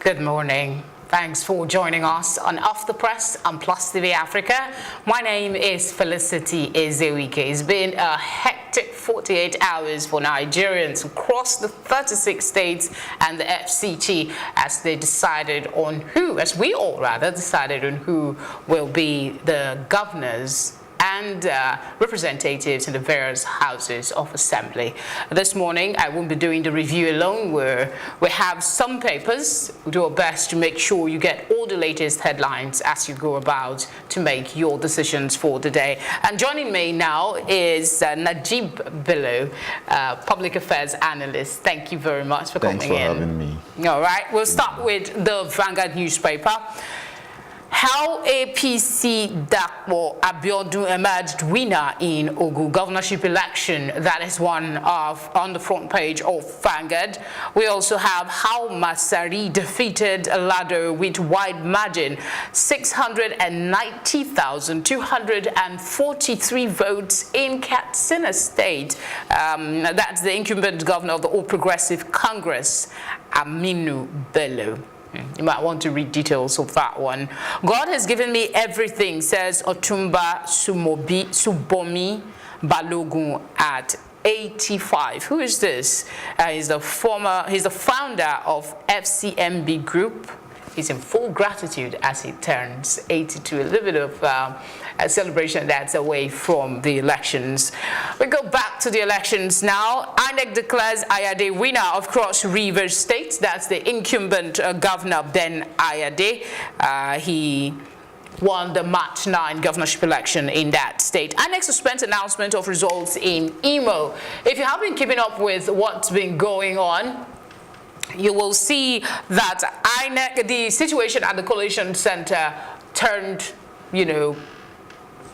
Good morning. Thanks for joining us on Off the Press on Plus TV Africa. My name is Felicity Ezewuike. It's been a hectic 48 hours for Nigerians across the 36 states and the FCT as they decided on who, as we all rather, decided on who will be the governors and representatives in the various houses of assembly. This morning, I won't be doing the review alone, where we have some papers. We'll do our best to make sure you get all the latest headlines as you go about to make your decisions for the day. And joining me now is Nejeeb Bello, public affairs analyst. Thank you very much for coming in. Thanks for having me. All right, we'll start with the Vanguard newspaper. How APC Dapo Abiodun emerged winner in Ogun governorship election. That is one on the front page of Vanguard. We also have how Masari defeated Lado with wide margin, 690,243 votes in Katsina State. That's the incumbent governor of the All Progressive Congress, Nejeeb Bello. You might want to read details of that one. God has given me everything, says Otumba Subomi Balogun at 85. Who is this? He's the founder of FCMB Group. He's in full gratitude as he turns 82. A little bit of a celebration that's away from the elections. We go back to the elections now. INEC declares Ayade winner of Cross River State. That's the incumbent governor, Ben Ayade. He won the March 9 governorship election in that state. INEC suspends announcement of results in Imo. If you have been keeping up with what's been going on, you will see that INEC, the situation at the Coalition Center turned,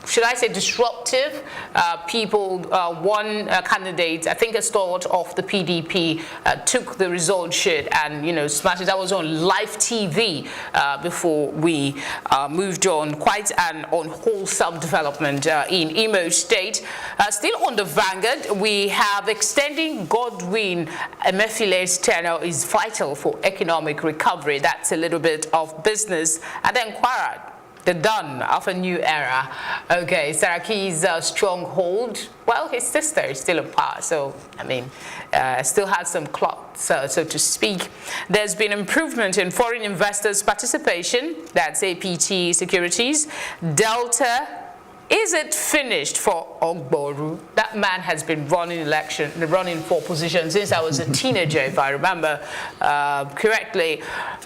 should I say disruptive? One candidate, I think a stalwart of the PDP, took the result sheet and, smashed it. That was on live TV before we moved on. Quite an unwholesome development in Imo State. Still on the Vanguard, we have extending Godwin Emefele's tenure is vital for economic recovery. That's a little bit of business. And then Kwara, the dawn of a new era. Okay, Saraki's stronghold. Well, his sister is still in power, so still has some clout, so to speak. There's been improvement in foreign investors' participation. That's APT Securities. Delta. Is it finished for Ogboru? That man has been running for position since I was a teenager, if I remember correctly.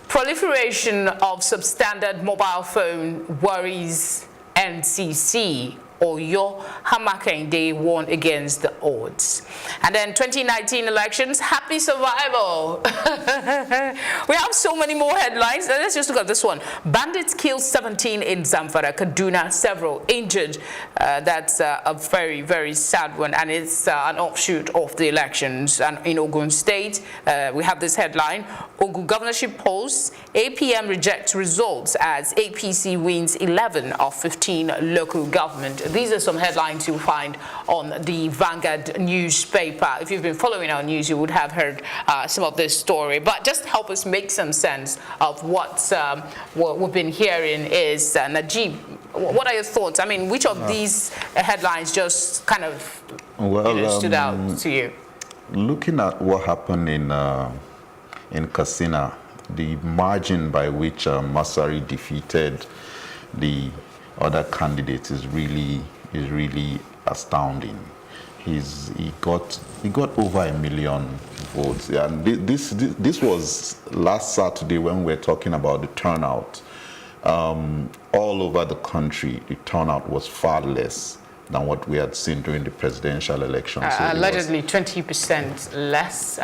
Proliferation of substandard mobile phone worries NCC. Oyo Hamakende won against the odds. And then 2019 elections, happy survival. We have so many more headlines. Let's just look at this one. Bandits killed 17 in Zamfara, Kaduna, several injured. That's a very, very sad one, and it's an offshoot of the elections. And in Ogun State, we have this headline: Ogun governorship polls, APM rejects results as APC wins 11 of 15 local government. These are some headlines you'll find on the Vanguard newspaper. If you've been following our news, you would have heard some of this story. But just to help us make some sense of what we've been hearing is, Nejeeb, what are your thoughts? Which of these headlines just kind of stood out to you? Looking at what happened in Katsina, the margin by which Masari defeated the other candidates is really astounding. He got over 1 million votes. And this was last Saturday when we were talking about the turnout. All over the country, the turnout was far less than what we had seen during the presidential election. So allegedly 20% less.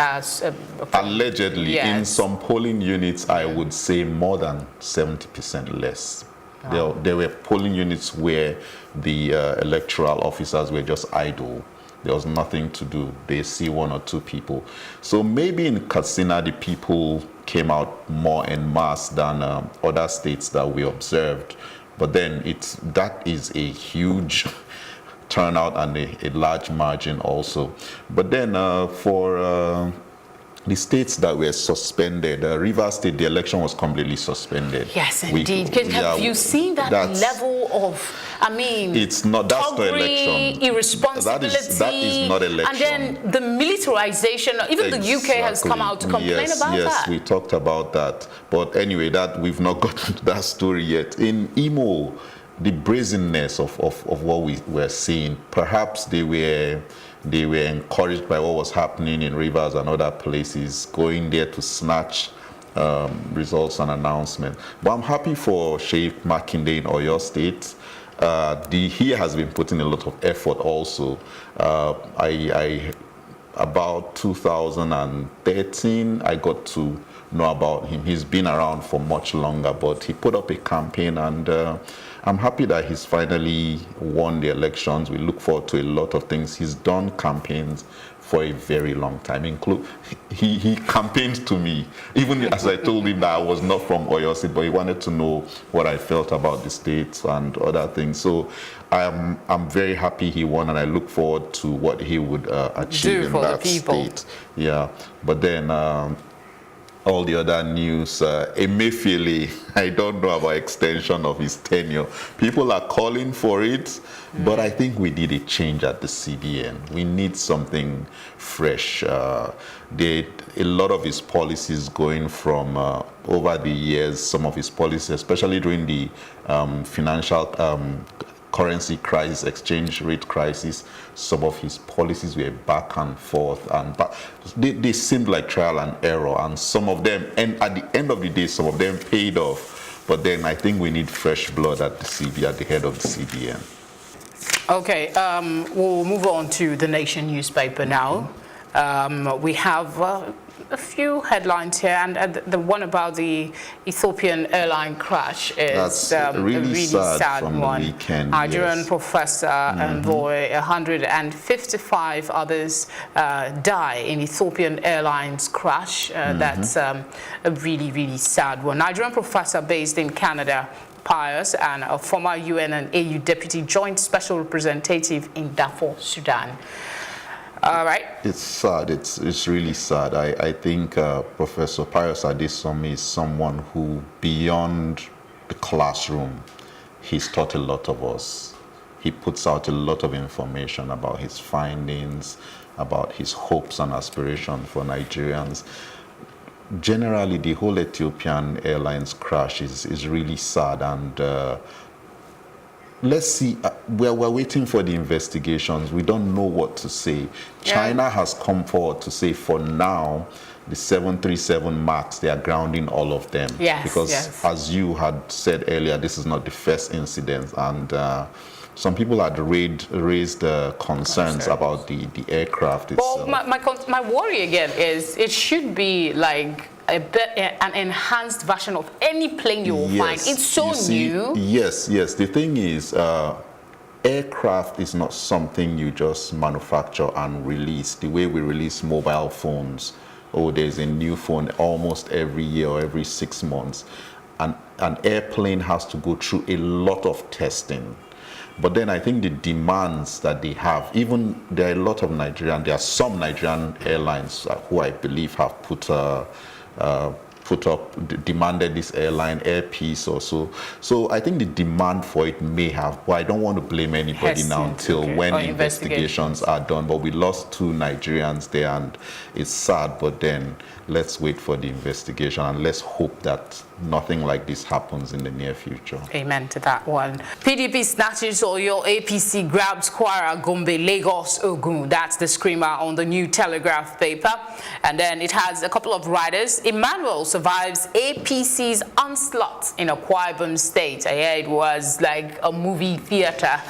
Allegedly, yes. In some polling units, I would say more than 70% less. Wow. There were polling units where the electoral officers were just idle. There was nothing to do. They see one or two people. So maybe in Katsina, the people came out more en masse than other states that we observed. But then that is a huge turnout and a large margin also. But then for the states that were suspended, Rivers State, the election was completely suspended. Yes, indeed. Have you seen that level of, I mean, it's not, that's not election. Irresponsibility. That is not election. And then the militarization, even the UK has come out to complain about that. Yes, we talked about that. But anyway, that we've not gotten to that story yet. In Imo, the brazenness of what we were seeing, perhaps they were encouraged by what was happening in Rivers and other places, going there to snatch results and announcements. But I'm happy for Sheikh Makinde in Oyo State. He has been putting a lot of effort also. About 2013, I got to know about him. He's been around for much longer, but he put up a campaign, and I'm happy that he's finally won the elections. We look forward to a lot of things. He's done campaigns for a very long time. He campaigned to me, even as I told him that I was not from Oyo State, but he wanted to know what I felt about the states and other things. So I'm very happy he won, and I look forward to what he would achieve in that state. Yeah, but then all the other news, Emefiele, I don't know about extension of his tenure. People are calling for it, but I think we need a change at the CBN. We need something fresh. A lot of his policies going from, over the years, some of his policies, especially during the financial currency crisis, exchange rate crisis, some of his policies were back and forth, and they seemed like trial and error, and some of them, and at the end of the day, some of them paid off. But then I think we need fresh blood at the head of the CBN. Okay, we'll move on to the Nation newspaper now. We have a few headlines here, and the one about the Ethiopian airline crash is a really sad one. Nigerian professor and boy, 155 others die in Ethiopian Airlines crash. That's a really, really sad one. Nigerian professor based in Canada, Pius, and a former UN and AU deputy joint special representative in Darfur, Sudan. All right. It's sad. It's really sad. I think Professor Pius Adesomi is someone who, beyond the classroom, he's taught a lot of us. He puts out a lot of information about his findings, about his hopes and aspirations for Nigerians. Generally, the whole Ethiopian Airlines crash is really sad, and let's see, we're waiting for the investigations. We don't know what to say. China has come forward to say for now, the 737 MAX, they are grounding all of them. Because as you had said earlier, this is not the first incident. And some people had raised concerns about the aircraft itself. Well, my worry again is it should be like an enhanced version of any plane you will find. It's so new. Yes. The thing is, aircraft is not something you just manufacture and release. The way we release mobile phones, there's a new phone almost every year or every 6 months. An airplane has to go through a lot of testing. But then I think the demands that they have, even there are a lot of there are some Nigerian airlines who I believe have demanded this airline airpiece or so. So I think the demand for it may have, but I don't want to blame anybody now until when investigations are done. But we lost 2 Nigerians there, and it's sad, but then let's wait for the investigation, and let's hope that nothing like this happens in the near future. Amen to that one. PDP snatches Oyo, APC grabs Kwara, Gombe, Lagos, Ogun. That's the screamer on the New Telegraph paper. And then it has a couple of riders. Emmanuel survives APC's onslaught in Akwa Ibom State. It was like a movie theater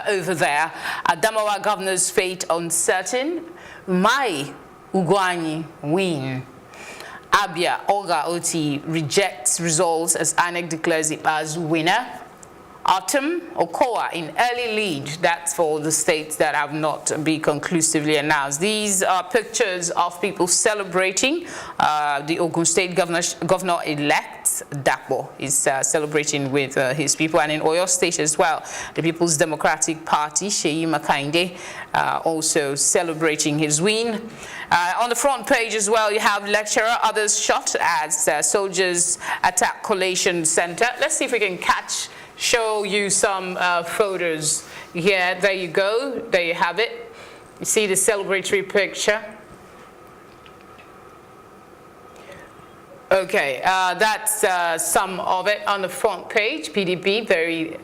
over there. Adamawa governor's fate uncertain. Mai Ugwanyi win. Abia Olga Oti rejects results as INEC declares it as winner. Atom Okoa in early lead. That's for the states that have not been conclusively announced. These are pictures of people celebrating. The Ogun State Governor-elect Dakbo is celebrating with his people, and in Oyo State as well, the People's Democratic Party, Seyi Makinde, also celebrating his win. On the front page as well, you have lecturer, others shot as soldiers attack collation center. Let's see if we can show you some photos here. There you go. There you have it. You see the celebratory picture. Okay, that's some of it on the front page. PDP, very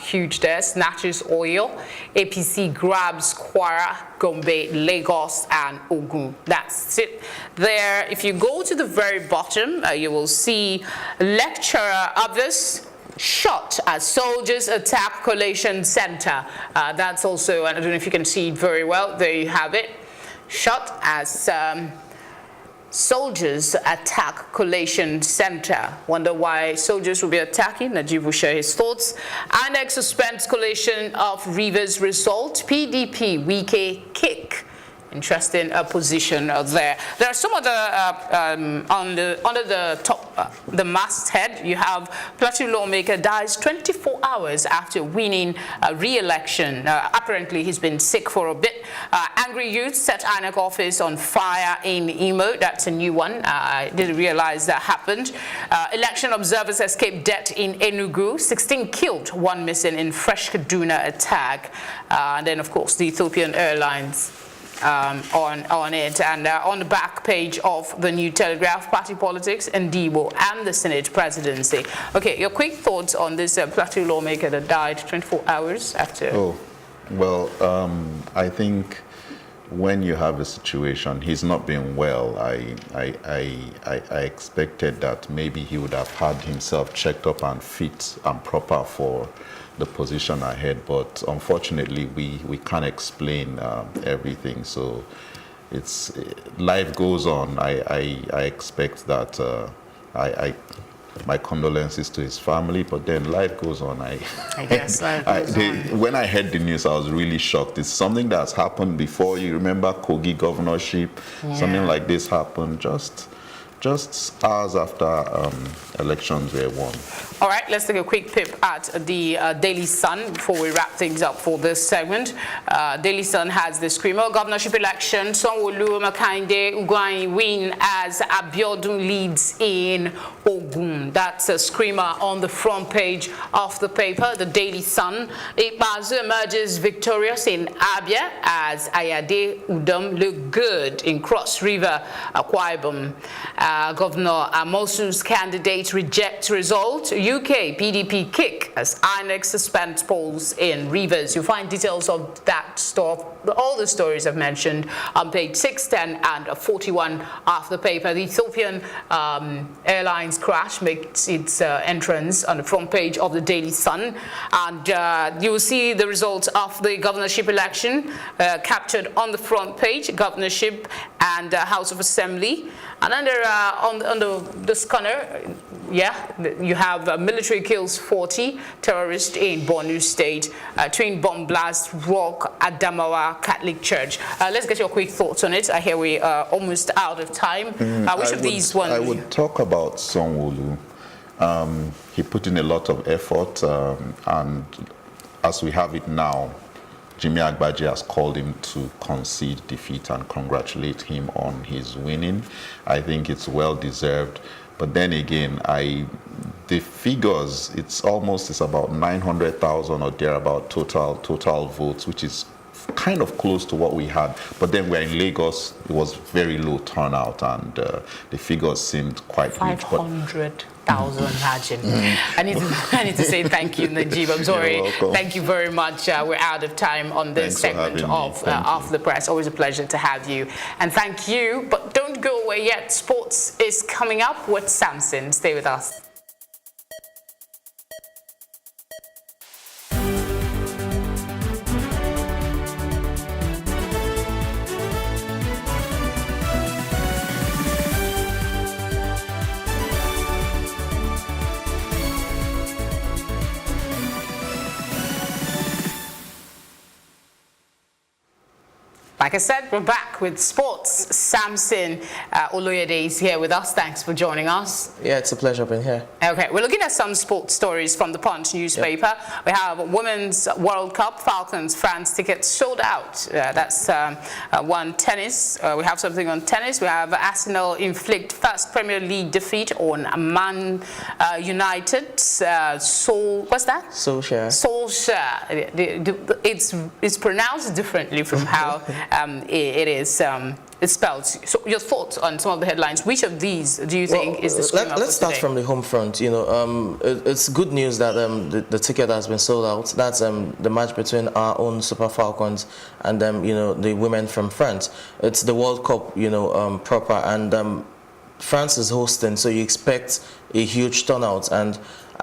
huge there, snatches oil. APC grabs Kwara, Gombe, Lagos, and Ogun. That's it there. If you go to the very bottom, you will see lecturer, others shot as soldiers attack collation center. That's also, I don't know if you can see it very well. There you have it. Shot as soldiers attack collation center. Wonder why soldiers will be attacking. Nejeeb will share his thoughts. INEC suspends collation of Rivers result. PDP Wike kick. Interesting position there. There are some other under the top, the masthead. You have Plateau lawmaker dies 24 hours after winning re-election. Apparently, he's been sick for a bit. Angry youth set INEC office on fire in Imo. That's a new one. I didn't realize that happened. Election observers escaped death in Enugu. 16 killed, 1 missing in fresh Kaduna attack. And then, of course, the Ethiopian Airlines. On it, and on the back page of the New Telegraph, party politics, Ndibo, and the Senate presidency. Okay, your quick thoughts on this Plateau lawmaker that died 24 hours after? Oh, well, I think when you have a situation, he's not been well. I expected that maybe he would have had himself checked up and fit and proper for the position ahead, but unfortunately we can't explain everything, so it's life goes on. I expect that my condolences to his family, but then life goes on. I guess life goes on. When I heard the news, I was really shocked. It's something that's happened before. You remember Kogi governorship? Yeah. Something like this happened just hours after elections were won. All right, let's take a quick peep at the Daily Sun before we wrap things up for this segment. Daily Sun has the screamer: governorship election, Sanwo-Olu, Makinde, Ugwuanyi win as Abiodun leads in Ogun. That's a screamer on the front page of the paper, the Daily Sun. Ikpeazu emerges victorious in Abia as Ayade Udom look good in Cross River, Akwa Ibom. Governor Amosu's candidate rejects result. UK PDP kick as INEC suspends polls in Rivers. You find details of that stuff, all the stories I've mentioned, on page 610 and 41 of the paper. The Ethiopian Airlines crash makes its entrance on the front page of the Daily Sun, and you will see the results of the governorship election captured on the front page, governorship and House of Assembly. And under on the scanner, yeah, you have military kills 40 terrorists in Borno State, twin bomb blast rock Adamawa Catholic Church. Let's get your quick thoughts on it. I hear we are almost out of time. Which of these ones? I would talk about Sanwo-Olu. He put in a lot of effort, and as we have it now, Jimmy Agbaje has called him to concede defeat and congratulate him on his winning. I think it's well deserved. But then again, the figures, it's about 900,000 or thereabout total votes, which is kind of close to what we had. But then we're in Lagos, it was very low turnout, and the figures seemed quite huge. 500,000, imagine. I need to say thank you, Nejeeb. I'm sorry. Thank you very much. We're out of time on this segment of the press. Always a pleasure to have you. And thank you. But don't go away yet. Sports is coming up with Samson. Stay with us. Like I said, we're back with sports. Samson Oloyede is here with us. Thanks for joining us. Yeah, it's a pleasure being here. Okay, we're looking at some sports stories from the Punch newspaper. Yep. We have Women's World Cup, Falcons, France tickets sold out. That's one tennis. We have something on tennis. We have Arsenal inflict first Premier League defeat on Man United. What's that? Solskjaer. It's pronounced differently from how it is it's spelled. So your thoughts on some of the headlines? Which of these do you think is the screamer? Let's start from the home front. You know, it's good news that the ticket has been sold out. That's the match between our own Super Falcons and you know, the women from France. It's the World Cup, you know, proper, and France is hosting, so you expect a huge turnout, and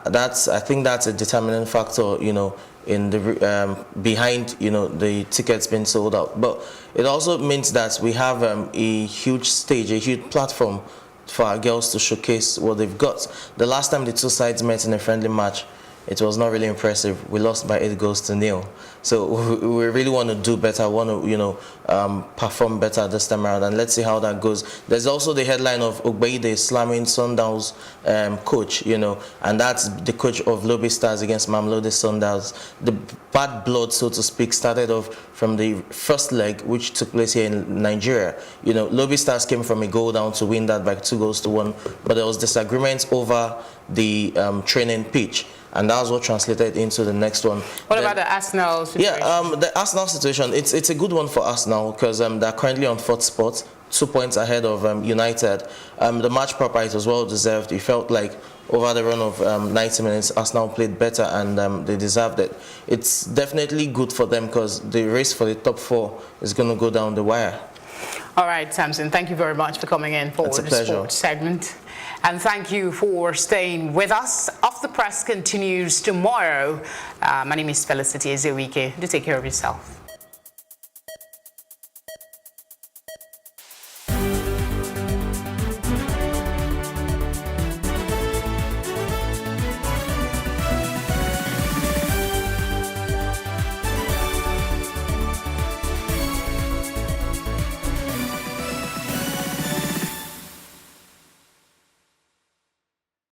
I think that's a determining factor, you know, in the behind, you know, the tickets being sold out. But it also means that we have a huge stage, a huge platform for our girls to showcase what they've got. The last time the two sides met in a friendly match, it was not really impressive. We lost by 8-0. So we really want to do better, want to, you know, perform better this time around, and let's see how that goes. There's also the headline of Ogbeide slamming Sundown's coach, you know, and that's the coach of Lobby Stars against Mamelodi Sundowns. The bad blood, so to speak, started off from the first leg, which took place here in Nigeria. You know, Lobby Stars came from a goal down to win that by 2-1, but there was disagreement over the training pitch, and that was what translated into the next one. What about the Arsenal situation? Yeah, the Arsenal situation, it's a good one for Arsenal because they're currently on 4th spot, 2 points ahead of United. The match proper, it was well deserved. It felt like over the run of 90 minutes, Arsenal played better, and they deserved it. It's definitely good for them because the race for the top 4 is going to go down the wire. All right, Samson, thank you very much for coming in for the sports segment. And thank you for staying with us. Off the Press continues tomorrow. My name is Felicity Ezewuike. Do take care of yourself.